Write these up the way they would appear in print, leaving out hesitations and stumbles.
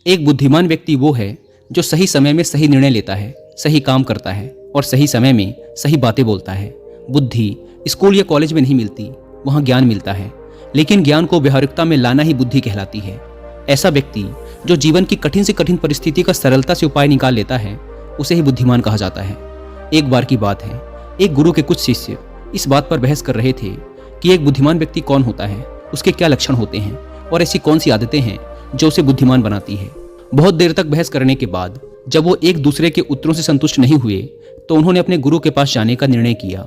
एक बुद्धिमान व्यक्ति वो है जो सही समय में सही निर्णय लेता है, सही काम करता है और सही समय में सही बातें बोलता है। बुद्धि स्कूल या कॉलेज में नहीं मिलती, वहाँ ज्ञान मिलता है, लेकिन ज्ञान को व्यावहारिकता में लाना ही बुद्धि कहलाती है। ऐसा व्यक्ति जो जीवन की कठिन से कठिन परिस्थिति का सरलता से उपाय निकाल लेता है, उसे ही बुद्धिमान कहा जाता है। एक बार की बात है, एक गुरु के कुछ शिष्य इस बात पर बहस कर रहे थे कि एक बुद्धिमान व्यक्ति कौन होता है, उसके क्या लक्षण होते हैं और ऐसी कौन सी आदतें हैं जो उसे बुद्धिमान बनाती है। बहुत देर तक बहस करने के बाद जब वो एक दूसरे के उत्तरों से संतुष्ट नहीं हुए तो उन्होंने अपने गुरु के पास जाने का निर्णय किया।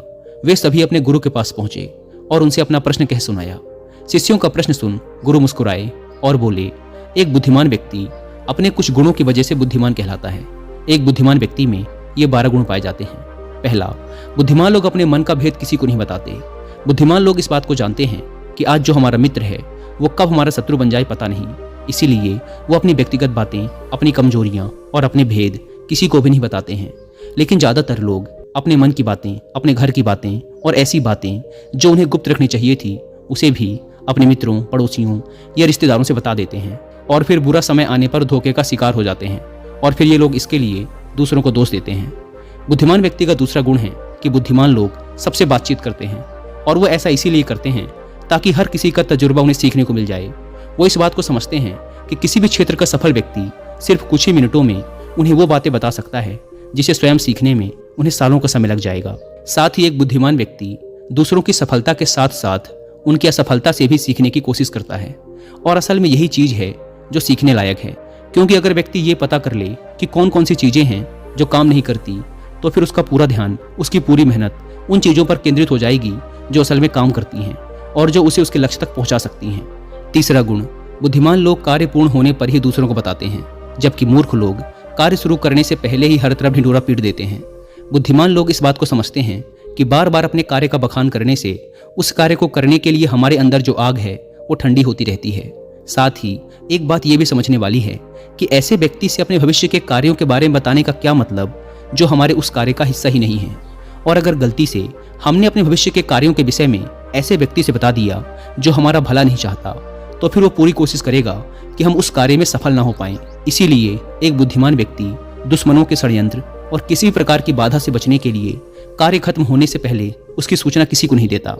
वे सभी अपने गुरु के पास पहुंचे और उनसे अपना प्रश्न कह सुनाया। शिष्यों का प्रश्न सुन गुरु मुस्कुराए और बोले, एक बुद्धिमान व्यक्ति अपने कुछ गुणों की वजह से बुद्धिमान कहलाता है। एक बुद्धिमान व्यक्ति में ये 12 गुण पाए जाते हैं। पहला, बुद्धिमान लोग अपने मन का भेद किसी को नहीं बताते। बुद्धिमान लोग इस बात को जानते हैं कि आज जो हमारा मित्र है वो कब हमारा शत्रु बन जाए पता नहीं, इसीलिए वो अपनी व्यक्तिगत बातें, अपनी कमजोरियां और अपने भेद किसी को भी नहीं बताते हैं। लेकिन ज़्यादातर लोग अपने मन की बातें, अपने घर की बातें और ऐसी बातें जो उन्हें गुप्त रखनी चाहिए थी उसे भी अपने मित्रों, पड़ोसियों या रिश्तेदारों से बता देते हैं और फिर बुरा समय आने पर धोखे का शिकार हो जाते हैं और फिर ये लोग इसके लिए दूसरों को दोष देते हैं। बुद्धिमान व्यक्ति का दूसरा गुण है कि बुद्धिमान लोग सबसे बातचीत करते हैं और वो ऐसा इसीलिए करते हैं ताकि हर किसी का तजुर्बा उन्हें सीखने को मिल जाए। वो इस बात को समझते हैं कि किसी भी क्षेत्र का सफल व्यक्ति सिर्फ कुछ ही मिनटों में उन्हें वो बातें बता सकता है जिसे स्वयं सीखने में उन्हें सालों का समय लग जाएगा। साथ ही एक बुद्धिमान व्यक्ति दूसरों की सफलता के साथ साथ उनकी असफलता से भी सीखने की कोशिश करता है और असल में यही चीज़ है जो सीखने लायक है, क्योंकि अगर व्यक्ति ये पता कर ले कि कौन कौन सी चीज़ें हैं जो काम नहीं करती तो फिर उसका पूरा ध्यान, उसकी पूरी मेहनत उन चीज़ों पर केंद्रित हो जाएगी जो असल में काम करती हैं और जो उसे उसके लक्ष्य तक पहुंचा सकती हैं। तीसरा गुण, बुद्धिमान लोग कार्य पूर्ण होने पर ही दूसरों को बताते हैं, जबकि मूर्ख लोग कार्य शुरू करने से पहले ही हर तरफ ढिंढोरा पीट देते हैं। बुद्धिमान लोग इस बात को समझते हैं कि बार बार अपने कार्य का बखान करने से उस कार्य को करने के लिए हमारे अंदर जो आग है वो ठंडी होती रहती है। साथ ही एक बात ये भी समझने वाली है कि ऐसे व्यक्ति से अपने भविष्य के कार्यों के बारे में बताने का क्या मतलब जो हमारे उस कार्य का हिस्सा ही नहीं है। और अगर गलती से हमने अपने भविष्य के कार्यों के विषय में ऐसे व्यक्ति से बता दिया जो हमारा भला नहीं चाहता तो फिर वो पूरी कोशिश करेगा कि हम उस कार्य में सफल ना हो पाएं। इसीलिए एक बुद्धिमान व्यक्ति दुश्मनों के षड्यंत्र और किसी भी प्रकार की बाधा से बचने के लिए कार्य खत्म होने से पहले उसकी सूचना किसी को नहीं देता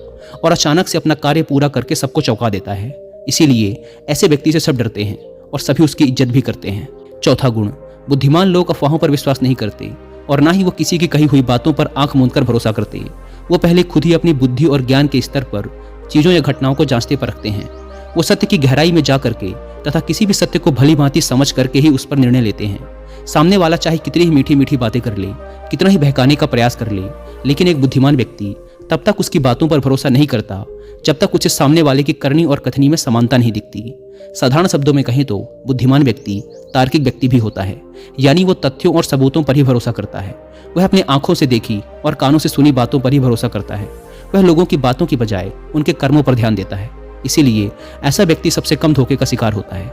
और अचानक से अपना कार्य पूरा करके सबको चौंका देता है। इसीलिए ऐसे व्यक्ति से सब डरते हैं और सभी उसकी इज्जत भी करते हैं। चौथा गुण, बुद्धिमान लोग अफवाहों पर विश्वास नहीं करते और ना ही वो किसी की कही हुई बातों पर आंख मूंदकर भरोसा करते। वो पहले खुद ही अपनी बुद्धि और ज्ञान के स्तर पर चीज़ों या घटनाओं को जांचते परखते हैं। वो सत्य की गहराई में जा करके तथा किसी भी सत्य को भली भांति समझ करके ही उस पर निर्णय लेते हैं। सामने वाला चाहे कितनी ही मीठी मीठी बातें कर ले, कितना ही बहकाने का प्रयास कर ले, लेकिन एक बुद्धिमान व्यक्ति तब तक उसकी बातों पर भरोसा नहीं करता जब तक उसे सामने वाले की करनी और कथनी में समानता नहीं दिखती। साधारण शब्दों में कहें तो बुद्धिमान व्यक्ति तार्किक व्यक्ति भी होता है, यानी वो तथ्यों और सबूतों पर ही भरोसा करता है। वह अपनी आंखों से देखी और कानों से सुनी बातों पर ही भरोसा करता है। वह लोगों की बातों की बजाय उनके कर्मों पर ध्यान देता है। इसीलिए ऐसा व्यक्ति सबसे कम धोखे का शिकार होता है।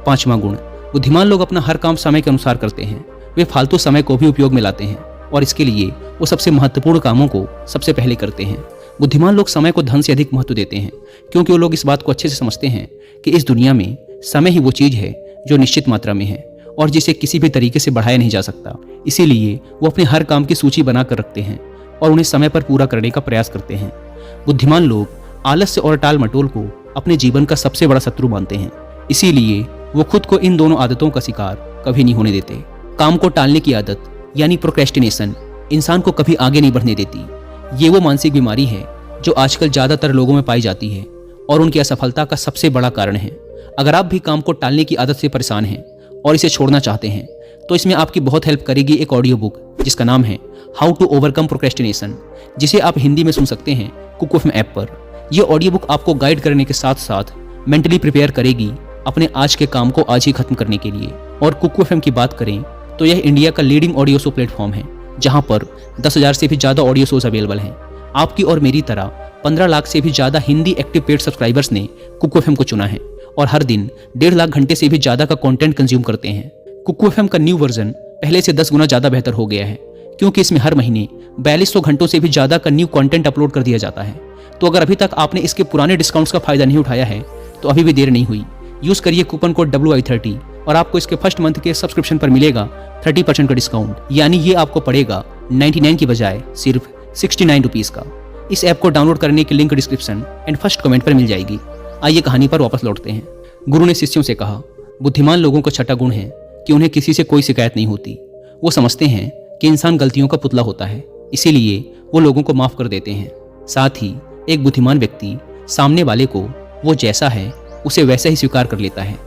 पांचवा गुण, बुद्धिमान लोग अपना हर काम समय के अनुसार करते हैं। वे फालतू समय को भी उपयोग में लाते हैं और इसके लिए वो सबसे महत्वपूर्ण कामों को सबसे पहले करते हैं। बुद्धिमान लोग समय को धन से अधिक महत्व देते हैं, क्योंकि वो लोग इस बात को अच्छे से समझते हैं कि इस दुनिया में समय ही वो चीज़ है जो निश्चित मात्रा में है और जिसे किसी भी तरीके से बढ़ाया नहीं जा सकता। इसीलिए वो अपने हर काम की सूची बनाकर रखते हैं और उन्हें समय पर पूरा करने का प्रयास करते हैं। बुद्धिमान लोग आलस्य और टाल मटोल को अपने जीवन का सबसे बड़ा शत्रु मानते हैं। इसीलिए वो खुद को इन दोनों आदतों का शिकार कभी नहीं होने देते। काम को टालने की आदत यानी प्रोक्रेस्टिनेशन इंसान को कभी आगे नहीं बढ़ने देती। ये वो मानसिक बीमारी है जो आजकल ज़्यादातर लोगों में पाई जाती है और उनकी असफलता का सबसे बड़ा कारण है। अगर आप भी काम को टालने की आदत से परेशान हैं और इसे छोड़ना चाहते हैं तो इसमें आपकी बहुत हेल्प करेगी एक ऑडियो बुक जिसका नाम है हाउ टू ओवरकम प्रोक्रेस्टिनेशन, जिसे आप हिंदी में सुन सकते हैं कुक एफएम ऐप पर। यह ऑडियो बुक आपको गाइड करने के साथ साथ मेंटली प्रिपेयर करेगी अपने आज के काम को आज ही खत्म करने के लिए। और कुक एफएम की बात करें तो यह इंडिया का लीडिंग ऑडियो शो प्लेटफॉर्म है जहां पर 10,000 से भी ज़्यादा ऑडियो शोज अवेलेबल हैं। आपकी और मेरी तरह 15 लाख से भी ज़्यादा हिंदी एक्टिव पेड सब्सक्राइबर्स ने कुक एफएम को चुना है और हर दिन 1.5 लाख घंटे से भी ज़्यादा का कंटेंट कंज्यूम करते हैं। कुक एफएम का न्यू वर्जन पहले से 10 गुना ज़्यादा बेहतर हो गया है, क्योंकि इसमें हर महीने 4200 घंटों से भी ज़्यादा का न्यू कंटेंट अपलोड कर दिया जाता है। तो अगर अभी तक आपने इसके पुराने डिस्काउंट्स का फायदा नहीं उठाया है तो अभी भी देर नहीं हुई। यूज़ करिए कूपन कोड WI30 और आपको इसके फर्स्ट मंथ के सब्सक्रिप्शन पर मिलेगा 30% का डिस्काउंट, यानी ये आपको पड़ेगा 99 की बजाय सिर्फ 69 रुपीज़ का। इस ऐप को डाउनलोड करने की link description and first comment पर मिल जाएगी। आइए कहानी पर वापस लौटते हैं। गुरु ने शिष्यों से कहा, बुद्धिमान लोगों का छठा गुण है कि उन्हें किसी से कोई शिकायत नहीं होती। वो समझते हैं कि इंसान गलतियों का पुतला होता है, इसीलिए वो लोगों को माफ कर देते हैं। साथ ही एक बुद्धिमान व्यक्ति सामने वाले को वो जैसा है उसे वैसा ही स्वीकार कर लेता है,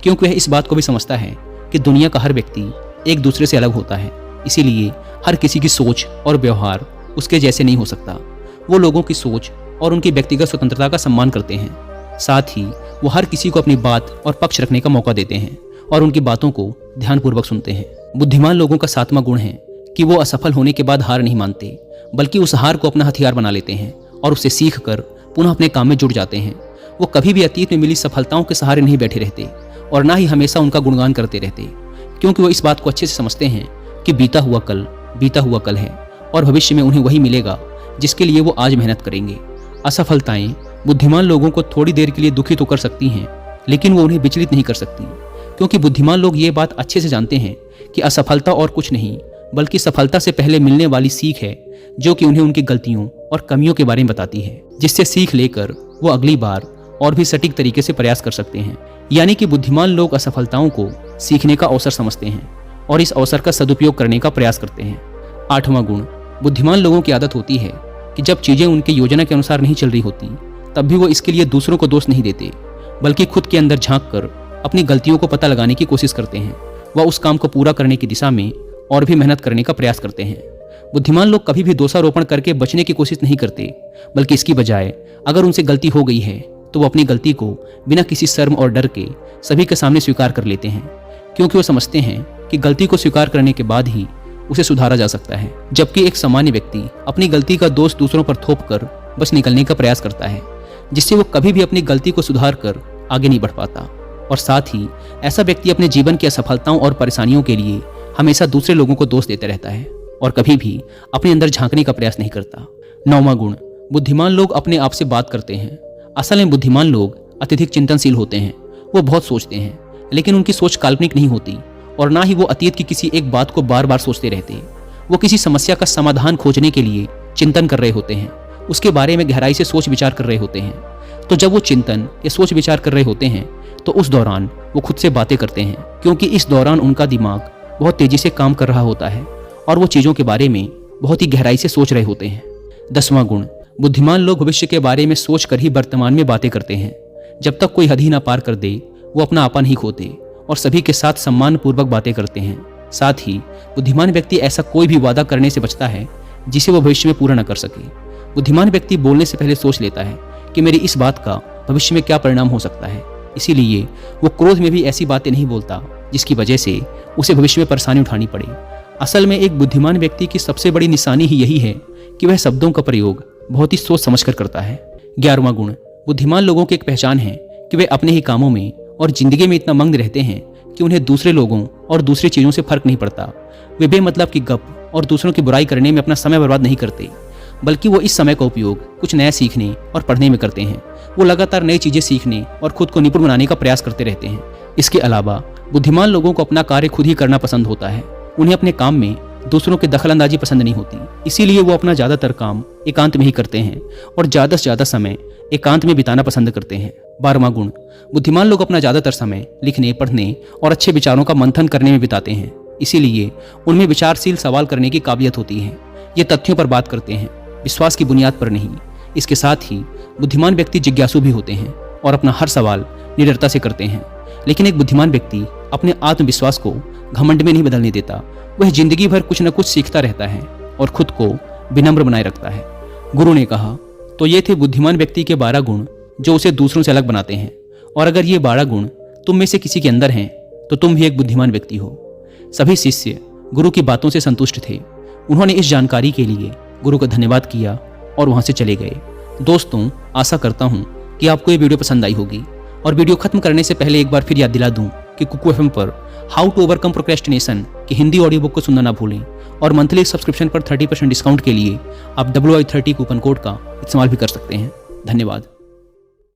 क्योंकि वह इस बात को भी समझता है कि दुनिया का हर व्यक्ति एक दूसरे से अलग होता है, इसीलिए हर किसी की सोच और व्यवहार उसके जैसे नहीं हो सकता। वो लोगों की सोच और उनकी व्यक्तिगत स्वतंत्रता का सम्मान करते हैं। साथ ही वो हर किसी को अपनी बात और पक्ष रखने का मौका देते हैं और उनकी बातों को ध्यानपूर्वक सुनते हैं। बुद्धिमान लोगों का सातवां गुण है कि वो असफल होने के बाद हार नहीं मानते, बल्कि उस हार को अपना हथियार बना लेते हैं और उससे सीख कर पुनः अपने काम में जुट जाते हैं। वो कभी भी अतीत में मिली सफलताओं के सहारे नहीं बैठे रहते और ना ही हमेशा उनका गुणगान करते रहते, क्योंकि वो इस बात को अच्छे से समझते हैं कि बीता हुआ कल है और भविष्य में उन्हें वही मिलेगा जिसके लिए वो आज मेहनत करेंगे। असफलताएं बुद्धिमान लोगों को थोड़ी देर के लिए दुखी तो कर सकती हैं, लेकिन वो उन्हें विचलित नहीं कर सकती, क्योंकि बुद्धिमान लोग ये बात अच्छे से जानते हैं कि असफलता और कुछ नहीं बल्कि सफलता से पहले मिलने वाली सीख है, जो कि उन्हें उनकी गलतियों और कमियों के बारे में बताती है, जिससे सीख लेकर वो अगली बार और भी सटीक तरीके से प्रयास कर सकते हैं। यानी कि बुद्धिमान लोग असफलताओं को सीखने का अवसर समझते हैं और इस अवसर का सदुपयोग करने का प्रयास करते हैं। आठवां गुण, बुद्धिमान लोगों की आदत होती है कि जब चीजें उनकी योजना के अनुसार नहीं चल रही होती, तब भी वो इसके लिए दूसरों को दोष नहीं देते, बल्कि खुद के अंदर झांक कर अपनी गलतियों को पता लगाने की कोशिश करते हैं। वह उस काम को पूरा करने की दिशा में और भी मेहनत करने का प्रयास करते हैं। बुद्धिमान लोग कभी भी दोषारोपण करके बचने की कोशिश नहीं करते, बल्कि इसकी बजाय अगर उनसे गलती हो गई है तो वो अपनी गलती को बिना किसी शर्म और डर के सभी के सामने स्वीकार कर लेते हैं, क्योंकि वो समझते हैं कि गलती को स्वीकार करने के बाद ही उसे सुधारा जा सकता है। जबकि एक सामान्य व्यक्ति अपनी गलती का दोष दूसरों पर थोप कर बस निकलने का प्रयास करता है, जिससे वो कभी भी अपनी गलती को सुधार कर आगे नहीं बढ़ पाता। और साथ ही ऐसा व्यक्ति अपने जीवन की असफलताओं और परेशानियों के लिए हमेशा दूसरे लोगों को दोष देता रहता है और कभी भी अपने अंदर झांकने का प्रयास नहीं करता। नौवां गुण, बुद्धिमान लोग अपने आप से बात करते हैं। असल में बुद्धिमान लोग अत्यधिक चिंतनशील होते हैं। वो बहुत सोचते हैं, लेकिन उनकी सोच काल्पनिक नहीं होती और ना ही वो अतीत की किसी एक बात को बार बार सोचते रहते। वो किसी समस्या का समाधान खोजने के लिए चिंतन कर रहे होते हैं, उसके बारे में गहराई से सोच विचार कर रहे होते हैं। तो जब वो चिंतन या सोच विचार कर रहे होते हैं तो उस दौरान वो खुद से बातें करते हैं, क्योंकि इस दौरान उनका दिमाग बहुत तेजी से काम कर रहा होता है और वो चीज़ों के बारे में बहुत ही गहराई से सोच रहे होते हैं। 10वां गुण, बुद्धिमान लोग भविष्य के बारे में सोच कर ही वर्तमान में बातें करते हैं। जब तक कोई हद ही ना पार कर दे, वो अपना आपा नहीं खोते और सभी के साथ सम्मानपूर्वक बातें करते हैं। साथ ही बुद्धिमान व्यक्ति ऐसा कोई भी वादा करने से बचता है जिसे वो भविष्य में पूरा न कर सके। बुद्धिमान व्यक्ति बोलने से पहले सोच लेता है कि मेरी इस बात का भविष्य में क्या परिणाम हो सकता है, इसीलिए वो क्रोध में भी ऐसी बातें नहीं बोलता जिसकी वजह से उसे भविष्य में परेशानी उठानी पड़े। असल में एक बुद्धिमान व्यक्ति की सबसे बड़ी निशानी ही यही है कि वह शब्दों का प्रयोग बहुत ही सोच समझकर करता है। 11वां गुण, बुद्धिमान लोगों की एक पहचान है कि वे अपने ही कामों में और जिंदगी में इतना मग्न रहते हैं कि उन्हें दूसरे लोगों और दूसरी चीज़ों से फर्क नहीं पड़ता। वे बेमतलब की गप और दूसरों की बुराई करने में अपना समय बर्बाद नहीं करते, बल्कि वो इस समय का उपयोग कुछ नया सीखने और पढ़ने में करते हैं। वो लगातार नई चीज़ें सीखने और खुद को निपुण बनाने का प्रयास करते रहते हैं। इसके अलावा बुद्धिमान लोगों को अपना कार्य खुद ही करना पसंद होता है। उन्हें अपने काम में दूसरों की दखलंदाजी पसंद नहीं होती, इसीलिए वो अपना ज़्यादातर काम एकांत में ही करते हैं और ज़्यादा से ज़्यादा समय एकांत में बिताना पसंद करते हैं। 12वां गुण, बुद्धिमान लोग अपना ज़्यादातर समय लिखने, पढ़ने और अच्छे विचारों का मंथन करने में बिताते हैं, इसीलिए उनमें विचारशील सवाल करने की काबिलियत होती है। ये तथ्यों पर बात करते हैं, विश्वास की बुनियाद पर नहीं। इसके साथ ही बुद्धिमान व्यक्ति जिज्ञासु भी होते हैं और अपना हर सवाल निडरता से करते हैं। लेकिन एक बुद्धिमान व्यक्ति अपने आत्मविश्वास को घमंड में नहीं बदलने देता। वह जिंदगी भर कुछ न कुछ सीखता रहता है और खुद को विनम्र बनाए रखता है। गुरु ने कहा, तो ये थे बुद्धिमान व्यक्ति के 12 गुण जो उसे दूसरों से अलग बनाते हैं। और अगर ये 12 गुण तुम में से किसी के अंदर हैं तो तुम भी एक बुद्धिमान व्यक्ति हो। सभी शिष्य गुरु की बातों से संतुष्ट थे। उन्होंने इस जानकारी के लिए गुरु का धन्यवाद किया और वहां से चले गए। दोस्तों, आशा करता हूं कि आपको ये वीडियो पसंद आई होगी। और वीडियो खत्म करने से पहले एक बार फिर याद दिला दूं कि कुकू FM पर हाउ टू ओवरकम प्रोक्रेस्टिनेशन की हिंदी ऑडियो बुक को सुनना ना भूलें। और मंथली सब्सक्रिप्शन पर 30% डिस्काउंट के लिए आप WI30 कूपन कोड का इस्तेमाल भी कर सकते हैं। धन्यवाद।